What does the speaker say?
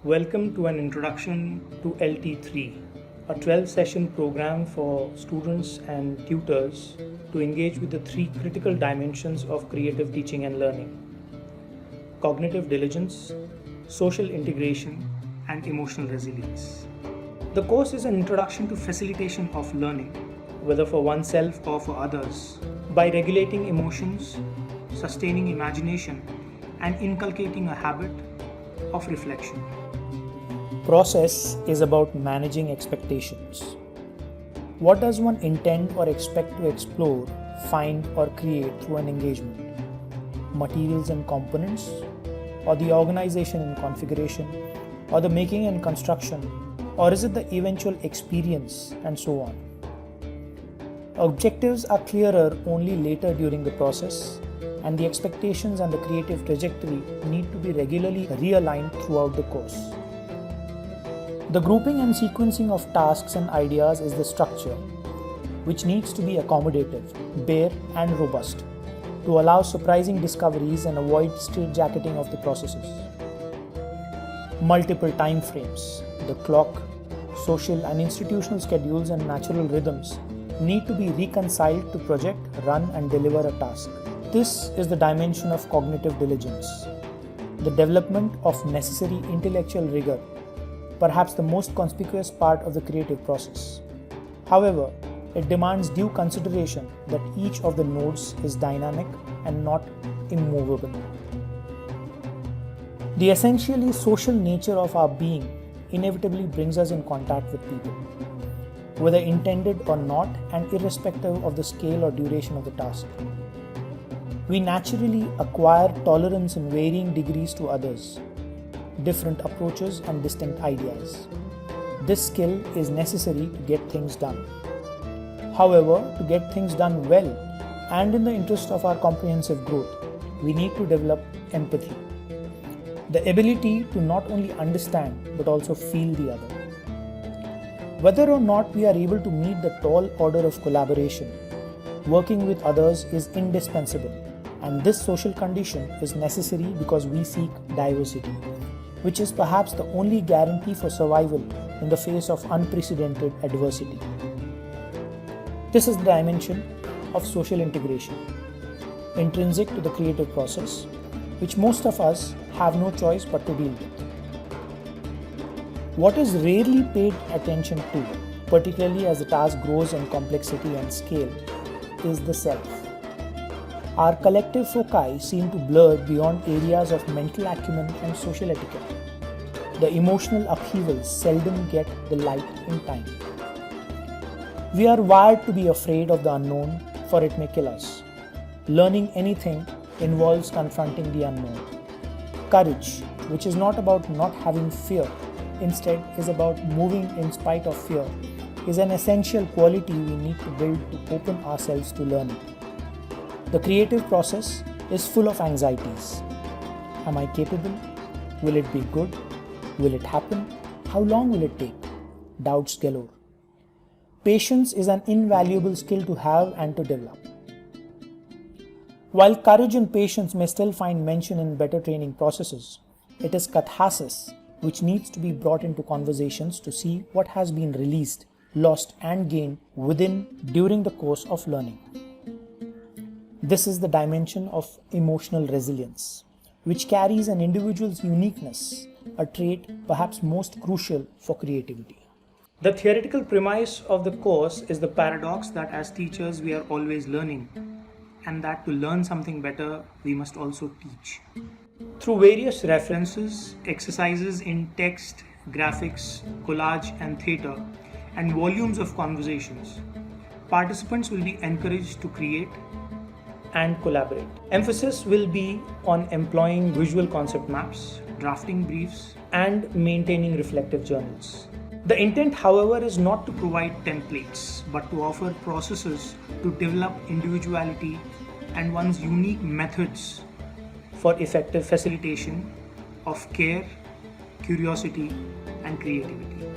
Welcome to an introduction to LT3, a 12-session program for students and tutors to engage with the three critical dimensions of creative teaching and learning: cognitive diligence, social integration, and emotional resilience. The course is an introduction to facilitation of learning, whether for oneself or for others, by regulating emotions, sustaining imagination, and inculcating a habit of reflection. Process is about managing expectations. What does one intend or expect to explore, find, or create through an engagement? Materials and components, or the organization and configuration, or the making and construction, or is it the eventual experience, and so on? Objectives are clearer only later during the process, and the expectations and the creative trajectory need to be regularly realigned throughout the course. The grouping and sequencing of tasks and ideas is the structure, which needs to be accommodative, bare, and robust to allow surprising discoveries and avoid straitjacketing of the processes. Multiple time frames, the clock, social and institutional schedules and natural rhythms need to be reconciled to project, run, and deliver a task. This is the dimension of cognitive diligence, the development of necessary intellectual rigor, perhaps the most conspicuous part of the creative process. However, it demands due consideration that each of the nodes is dynamic and not immovable. The essentially social nature of our being inevitably brings us in contact with people, whether intended or not, and irrespective of the scale or duration of the task. We naturally acquire tolerance in varying degrees to others, different approaches, and distinct ideas. This skill is necessary to get things done. However, to get things done well and in the interest of our comprehensive growth, we need to develop empathy, the ability to not only understand but also feel the other. Whether or not we are able to meet the tall order of collaboration, working with others is indispensable, and this social condition is necessary because we seek diversity, which is perhaps the only guarantee for survival in the face of unprecedented adversity. This is the dimension of social integration, intrinsic to the creative process, which most of us have no choice but to deal with. What is rarely paid attention to, particularly as the task grows in complexity and scale, is the self. Our collective foci seem to blur beyond areas of mental acumen and social etiquette. The emotional upheavals seldom get the light in time. We are wired to be afraid of the unknown, for it may kill us. Learning anything involves confronting the unknown. Courage, which is not about not having fear, instead is about moving in spite of fear, is an essential quality we need to build to open ourselves to learning. The creative process is full of anxieties. Am I capable? Will it be good? Will it happen? How long will it take? Doubts galore. Patience is an invaluable skill to have and to develop. While courage and patience may still find mention in better training processes, it is catharsis which needs to be brought into conversations to see what has been released, lost, and gained during the course of learning. This is the dimension of emotional resilience, which carries an individual's uniqueness, a trait perhaps most crucial for creativity. The theoretical premise of the course is the paradox that as teachers we are always learning, and that to learn something better we must also teach. Through various references, exercises in text, graphics, collage, and theatre, and volumes of conversations, participants will be encouraged to create and collaborate. Emphasis will be on employing visual concept maps, drafting briefs, and maintaining reflective journals. The intent, however, is not to provide templates, but to offer processes to develop individuality and one's unique methods for effective facilitation of care, curiosity, and creativity.